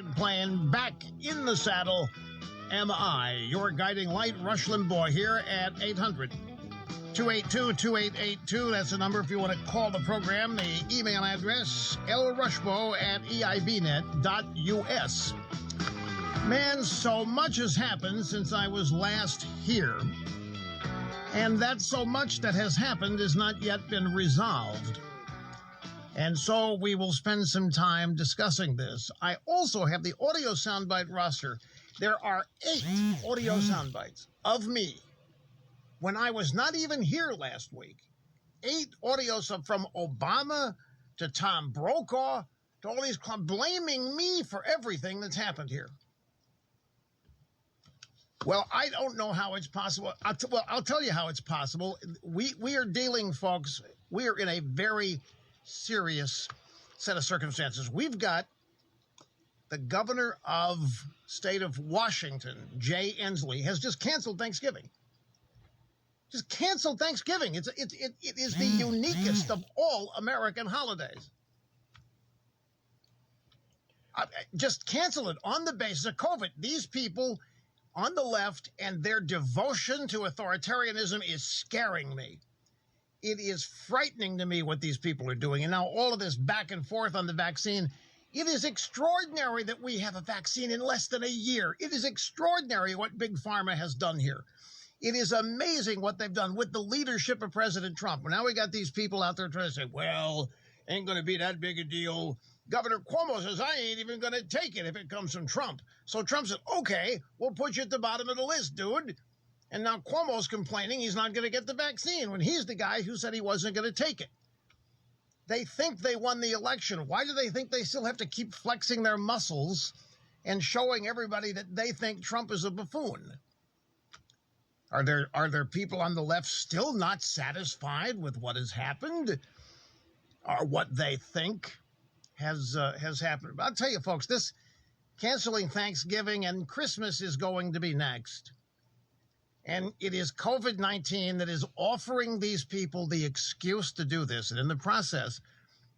big plane, back in the saddle am I, your guiding light, Rush Limbaugh, here at 800-282-2882. That's the number if you want to call the program. The email address, lrushbo@eibnet.us. Man, so much has happened since I was last here. And that so much that has happened has not yet been resolved. And so we will spend some time discussing this. I also have the audio soundbite roster. There are 8 audio soundbites of me when I was not even here last week. 8 audios from Obama to Tom Brokaw to all these blaming me for everything that's happened here. Well, I don't know how it's possible. I'll tell you how it's possible. We are dealing, folks, we are in a very serious set of circumstances. We've got the governor of state of Washington, Jay Inslee, has just canceled Thanksgiving. Just canceled Thanksgiving. It is the uniquest of all American holidays. Just cancel it on the basis of COVID. These people on the left and their devotion to authoritarianism is scaring me. It is frightening to me what these people are doing. And now all of this back and forth on the vaccine. It is extraordinary that we have a vaccine in less than a year. It is extraordinary what Big Pharma has done here. It is amazing what they've done with the leadership of President Trump. Now we got these people out there trying to say, well, ain't going to be that big a deal. Governor Cuomo says, I ain't even going to take it if it comes from Trump. So Trump said, okay, we'll put you at the bottom of the list, dude. And now Cuomo's complaining he's not going to get the vaccine when he's the guy who said he wasn't going to take it. They think they won the election. Why do they think they still have to keep flexing their muscles and showing everybody that they think Trump is a buffoon? Are there people on the left still not satisfied with what has happened or what they think has happened? I'll tell you, folks, this canceling Thanksgiving and Christmas is going to be next. And it is COVID-19 that is offering these people the excuse to do this. And in the process,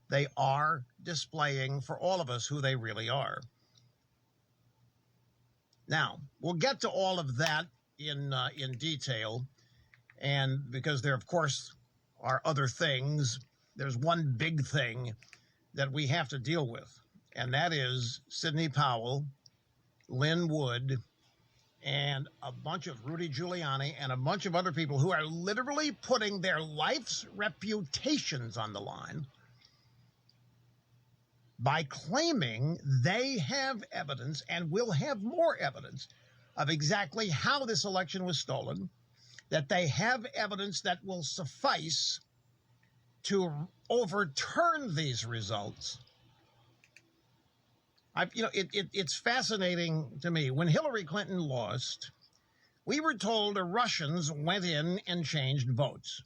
they are displaying for all of us who they really are. Now, we'll get to all of that in detail. And because there, of course, are other things, there's one big thing that we have to deal with. And that is Sidney Powell, Lynn Wood, and a bunch of Rudy Giuliani and a bunch of other people who are literally putting their life's reputations on the line by claiming they have evidence and will have more evidence of exactly how this election was stolen, that they have evidence that will suffice to overturn these results. It's fascinating to me. When Hillary Clinton lost, we were told the Russians went in and changed votes.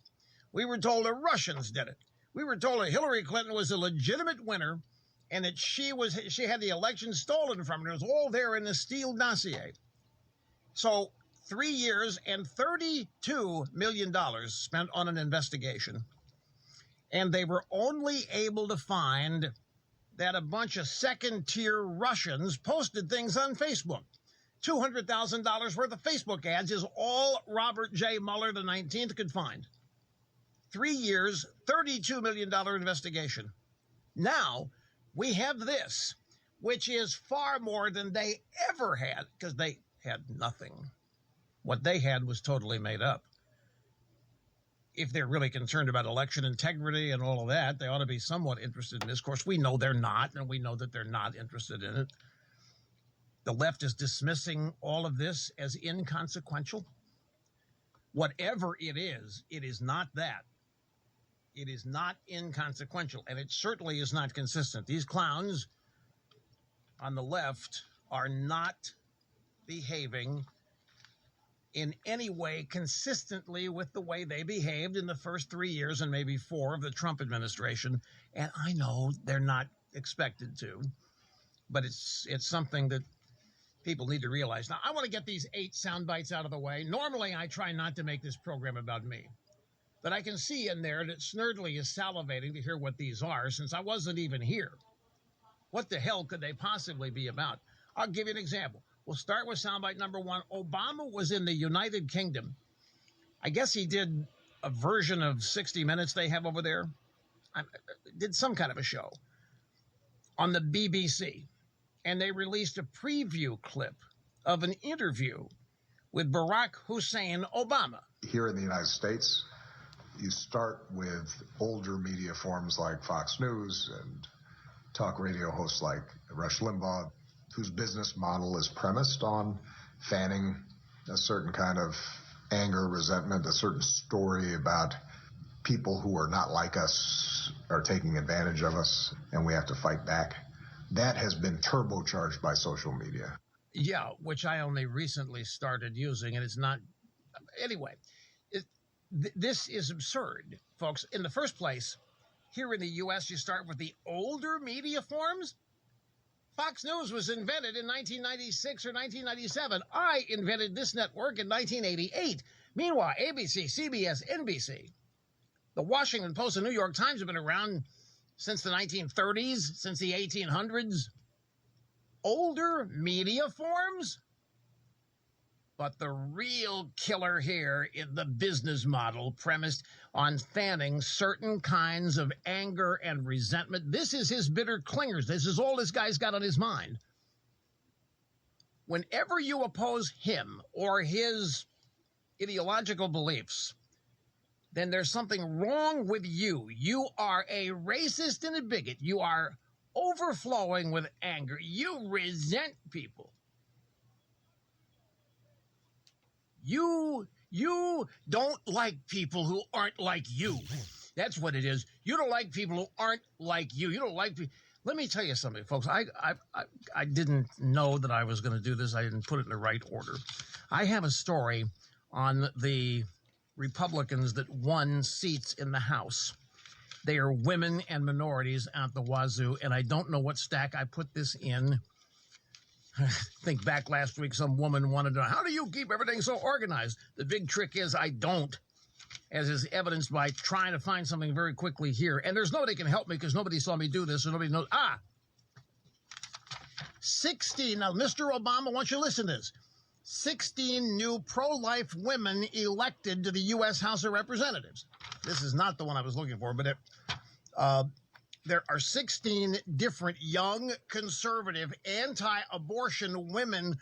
We were told the Russians did it. We were told that Hillary Clinton was a legitimate winner and that she had the election stolen from her. It was all there in the Steele dossier. So 3 years and $32 million spent on an investigation. And they were only able to find that a bunch of second-tier Russians posted things on Facebook. $200,000 worth of Facebook ads is all Robert J. Mueller, the 19th, could find. 3 years, $32 million investigation. Now, we have this, which is far more than they ever had, because they had nothing. What they had was totally made up. If they're really concerned about election integrity and all of that, they ought to be somewhat interested in this. Of course, we know they're not, and we know that they're not interested in it. The left is dismissing all of this as inconsequential. Whatever it is not that. It is not inconsequential, and it certainly is not consistent. These clowns on the left are not behaving in any way consistently with the way they behaved in the first 3 years and maybe 4 of the Trump administration. And I know they're not expected to, but it's something that people need to realize. Now, I want to get these 8 sound bites out of the way. Normally, I try not to make this program about me, but I can see in there that Snerdley is salivating to hear what these are since I wasn't even here. What the hell could they possibly be about? I'll give you an example. We'll start with soundbite number one. Obama was in the United Kingdom. I guess he did a version of 60 Minutes they have over there. Did some kind of a show on the BBC. And they released a preview clip of an interview with Barack Hussein Obama. Here in the United States, you start with older media forms like Fox News and talk radio hosts like Rush Limbaugh, whose business model is premised on fanning a certain kind of anger, resentment, a certain story about people who are not like us are taking advantage of us, and we have to fight back. That has been turbocharged by social media. Yeah, which I only recently started using, and it's not... Anyway, this is absurd, folks. In the first place, here in the U.S., you start with the older media forms. Fox News was invented in 1996 or 1997. I invented this network in 1988. Meanwhile, ABC, CBS, NBC, the Washington Post and New York Times have been around since the 1930s, since the 1800s. Older media forms? But the real killer here is the business model premised on fanning certain kinds of anger and resentment. This is his bitter clingers. This is all this guy's got on his mind. Whenever you oppose him or his ideological beliefs, then there's something wrong with you. You are a racist and a bigot. You are overflowing with anger. You resent people. You don't like people who aren't like you. That's what it is. You don't like people who aren't like you. You don't like people. Let me tell you something, folks. I didn't know that I was going to do this. I didn't put it in the right order. I have a story on the Republicans that won seats in the House. They are women and minorities at the wazoo, and I don't know what stack I put this in. I think back last week, some woman wanted to know, how do you keep everything so organized? The big trick is I don't, as is evidenced by trying to find something very quickly here. And there's nobody can help me because nobody saw me do this, and nobody knows. 16. Now, Mr. Obama, I want you to listen to this. 16 new pro-life women elected to the U.S. House of Representatives. This is not the one I was looking for, but there are 16 different young, conservative, anti-abortion women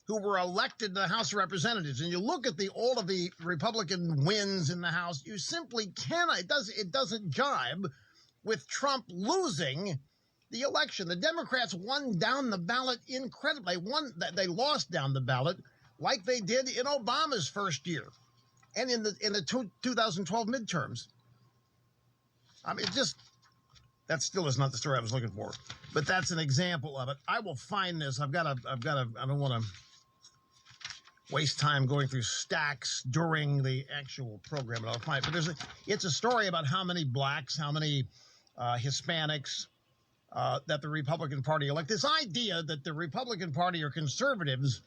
who were elected to the House of Representatives. And you look at all of the Republican wins in the House, you simply cannot. It doesn't jibe with Trump losing the election. The Democrats won down the ballot incredibly. They lost down the ballot like they did in Obama's first year and in the 2012 midterms. I mean, that still is not the story I was looking for, but that's an example of it. I will find this. I don't want to waste time going through stacks during the actual program, but I'll find it. But it's a story about how many blacks, how many Hispanics that the Republican Party elect. This idea that the Republican Party or conservatives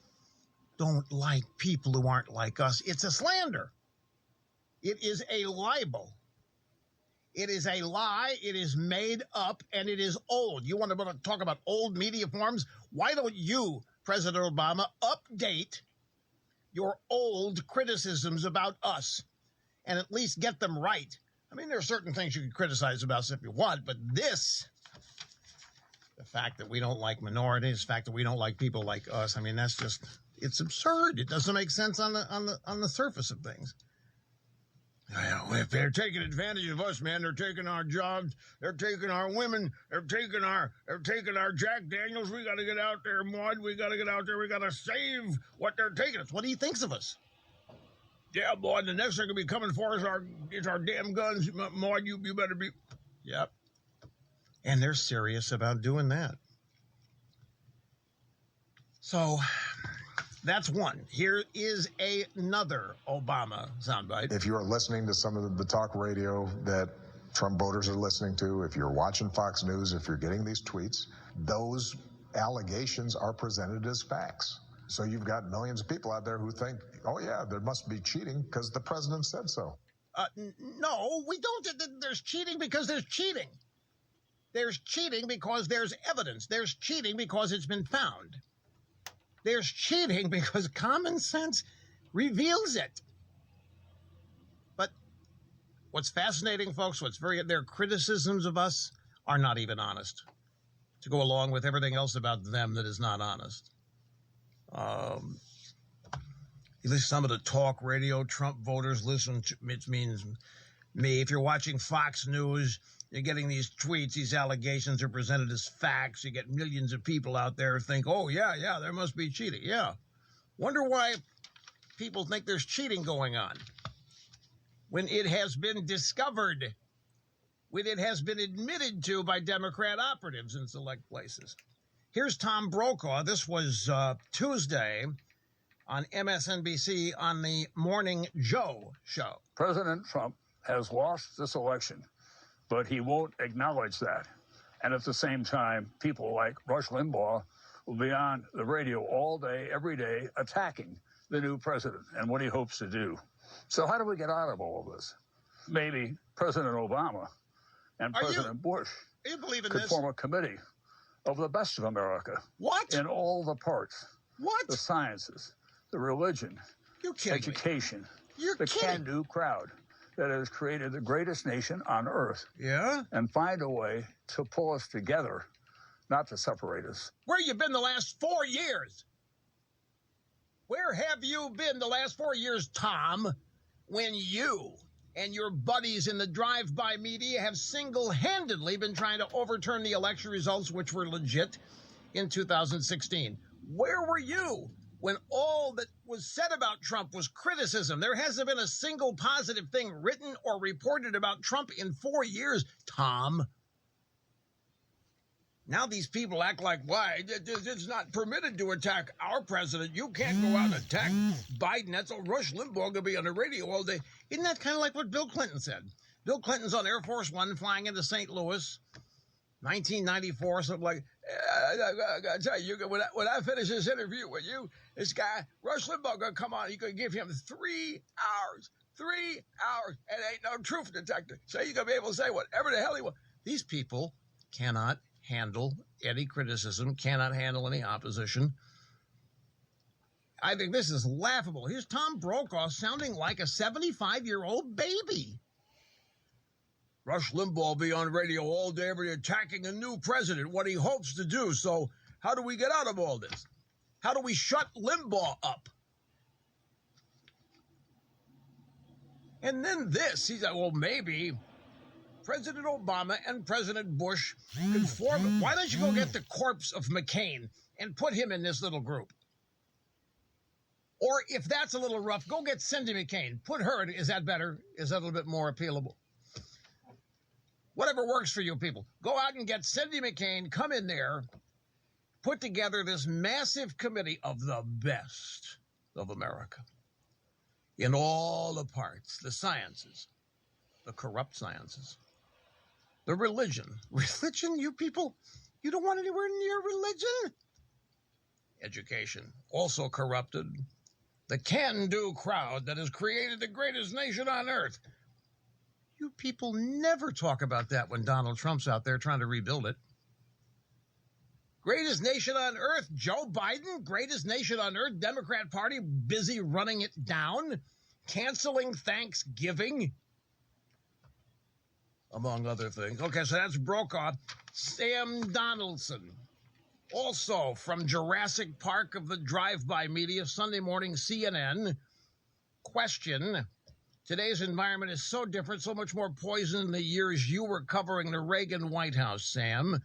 don't like people who aren't like us, it's a slander. It is a libel. It is a lie. It is made up, and it is old. You want to talk about old media forms? Why don't you, President Obama, update your old criticisms about us and at least get them right? I mean, there are certain things you can criticize about us if you want, but this, the fact that we don't like minorities, the fact that we don't like people like us, I mean, that's just, it's absurd. It doesn't make sense on the surface of things. Well, if they're taking advantage of us, man, they're taking our jobs, they're taking our women, they're taking our Jack Daniels. We got to get out there, Maud. We got to get out there. We got to save what they're taking us. What he thinks of us? Yeah, Maud. The next thing to be coming for us is our damn guns, Maud. You better be. Yep. And they're serious about doing that. So that's one. Here is another Obama soundbite. If you're listening to some of the talk radio that Trump voters are listening to, if you're watching Fox News, if you're getting these tweets, those allegations are presented as facts. So you've got millions of people out there who think, oh, yeah, there must be cheating because the president said so. No, we don't. There's cheating because there's cheating. There's cheating because there's evidence. There's cheating because it's been found. there's cheating because common sense reveals it. But what's fascinating, folks, their criticisms of us are not even honest, to go along with everything else about them that is not honest. At least some of the talk radio Trump voters listen to, which means me. If you're watching Fox News, you're getting these tweets, these allegations are presented as facts. You get millions of people out there who think, oh, yeah, there must be cheating. Yeah. Wonder why people think there's cheating going on when it has been discovered, when it has been admitted to by Democrat operatives in select places. Here's Tom Brokaw. This was Tuesday on MSNBC on the Morning Joe show. President Trump has lost this election, but he won't acknowledge that. And at the same time, people like Rush Limbaugh will be on the radio all day, every day, attacking the new president and what he hopes to do. So how do we get out of all of this? Maybe President Obama and President Bush could form a committee of the best of America. What? In all the parts. What? The sciences, the religion, education, the can-do crowd that has created the greatest nation on earth. Yeah? And find a way to pull us together, not to separate us. Where you been the last 4 years? Where have you been the last 4 years, Tom, when you and your buddies in the drive-by media have single-handedly been trying to overturn the election results, which were legit, in 2016? Where were you when all that was said about Trump was criticism? There hasn't been a single positive thing written or reported about Trump in 4 years, Tom. Now these people act like, why? It's not permitted to attack our president. You can't go out and attack Biden. That's all. Rush Limbaugh going to be on the radio all day. Isn't that kind of like what Bill Clinton said? Bill Clinton's on Air Force One flying into St. Louis, 1994, something like, I got to tell you, when I finish this interview with you, this guy, Rush Limbaugh, going to come on. You're going to give him 3 hours. 3 hours. And ain't no truth detector. So you're going to be able to say whatever the hell he wants. These people cannot handle any criticism, cannot handle any opposition. I think this is laughable. Here's Tom Brokaw sounding like a 75-year-old baby. Rush Limbaugh will be on radio all day, every day, attacking a new president, what he hopes to do. So how do we get out of all this? How do we shut Limbaugh up? And then this, he's like, well, maybe President Obama and President Bush could form it. Why don't you go get the corpse of McCain and put him in this little group? Or if that's a little rough, go get Cindy McCain. Put her in. Is that better? Is that a little bit more appealable? Whatever works for you people. Go out and get Cindy McCain, come in there, put together this massive committee of the best of America in all the parts, the sciences, the corrupt sciences, the religion. Religion, you people? You don't want anywhere near religion? Education, also corrupted. The can-do crowd that has created the greatest nation on earth. You people never talk about that when Donald Trump's out there trying to rebuild it. Greatest nation on earth, Joe Biden, greatest nation on earth, Democrat Party busy running it down, canceling Thanksgiving, among other things. Okay, so that's Brokaw. Sam Donaldson, also from Jurassic Park of the drive-by media, Sunday morning CNN. Question: today's environment is so different, so much more poison in the years you were covering the Reagan White House, Sam.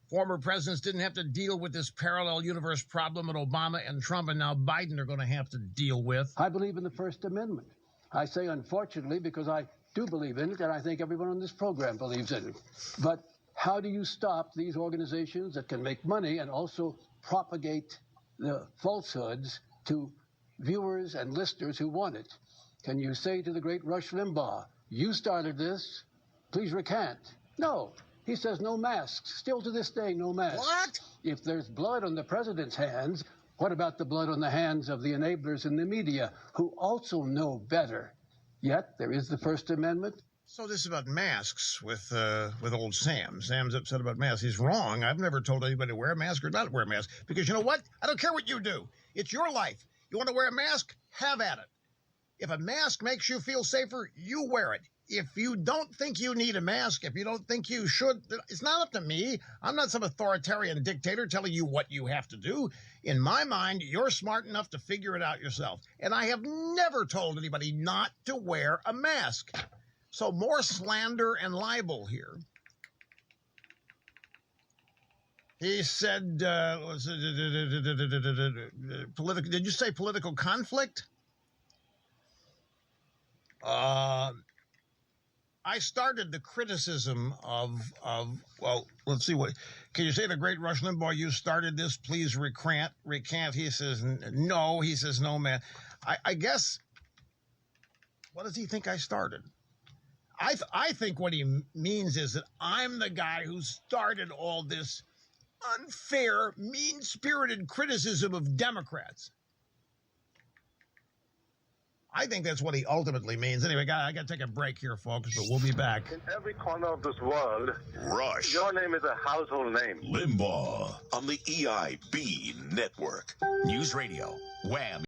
Former presidents didn't have to deal with this parallel universe problem that Obama and Trump and now Biden are going to have to deal with. I believe in the First Amendment. I say unfortunately because I do believe in it, and I think everyone on this program believes in it. But how do you stop these organizations that can make money and also propagate the falsehoods to viewers and listeners who want it? Can you say to the great Rush Limbaugh, you started this, please recant? No. He says no masks. Still to this day, no masks. What? If there's blood on the president's hands, what about the blood on the hands of the enablers in the media who also know better? Yet there is the First Amendment. So this is about masks with old Sam. Sam's upset about masks. He's wrong. I've never told anybody to wear a mask or not wear a mask because you know what? I don't care what you do. It's your life. You want to wear a mask? Have at it. If a mask makes you feel safer, you wear it. If you don't think you need a mask, if you don't think you should, it's not up to me. I'm not some authoritarian dictator telling you what you have to do. In my mind, you're smart enough to figure it out yourself. And I have never told anybody not to wear a mask. So more slander and libel here. He said, political, did you say political conflict? I started the criticism of, well, let's see what, can you say to great Rush Limbaugh, you started this, please recant. He says, no. He says, no, man. I guess, what does he think I started? I think what he means is that I'm the guy who started all this unfair, mean-spirited criticism of Democrats. I think that's what he ultimately means. Anyway, I got to take a break here, folks, but we'll be back. In every corner of this world, Rush. Your name is a household name. Limbaugh on the EIB network. News Radio, Wham!